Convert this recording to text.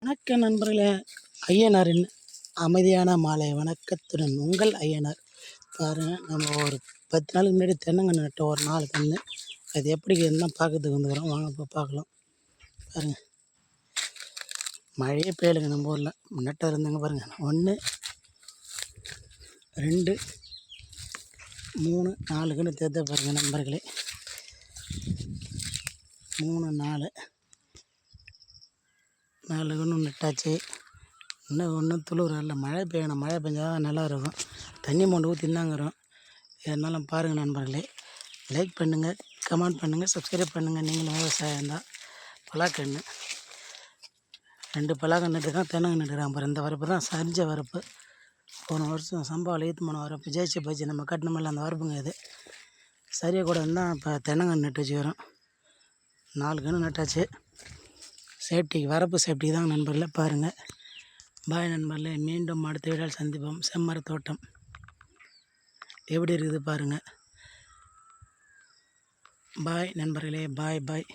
வணக்கம் நண்பர்களே. ஐயனாரின் அமைதியான மாலை வணக்கத்துடன் உங்கள் ஐயனார். பாருங்கள், நம்ம ஒரு 10 நாளுக்கு முன்னாடி தென்னங்கன்று நட்டோம், ஒரு 4 கன்று. அது எப்படி இருக்குதுன்னு பார்க்கறதுக்கு வந்துக்கிறோம். வாங்க இப்போ பார்க்கலாம். பாருங்கள், மழையே பெய்யலைங்க நம்ம ஊரில். நட்டாக இருந்தாங்க பாருங்கள். 1 2 3 4 கன்று தேர்த்த பாருங்கள் நண்பர்களே. 3 4 கன்று நட்டாச்சு. இன்னும் ஒன்றும் துளுர் இல்லை. மழை பெய்யணும். மழை பெஞ்சால் தான் நல்லா இருக்கும். தண்ணி மொண்டு ஊற்றிருந்தாங்கிறோம். இருந்தாலும் பாருங்கள் நண்பர்களே, லைக் பண்ணுங்கள், கமெண்ட் பண்ணுங்கள், சப்ஸ்கிரைப் பண்ணுங்கள். நீங்களும் விவசாயம் தான். பலாக்கன்று 2 பலாக்கன்று நட்டுருக்கான். தென்னங்கன்று நட்டுருக்கான் பாரு. இந்த வரப்பு தான் சரிஞ்ச வரப்பு. போன வருஷம் சம்பாவில் 3 வரப்பு ஜெயிச்சு போச்சு. நம்ம கட்டணமில்ல அந்த வரப்புங்க. இது சரியாக கூட இருந்தால் இப்போ தென்னங்கன்று நட்டு வச்சுக்கிறோம். 4 கன்று நட்டாச்சு. சேஃப்டிக்கு, வரப்பு சேஃப்டிக்கு தான் நண்பர்களே. பாருங்கள். பாய் நண்பர்களே, மீண்டும் அடுத்த வீடியோவில் சந்திப்போம். செம்மர தோட்டம் எப்படி இருக்குது பாருங்கள். பாய் நண்பர்களே, பாய் பாய்.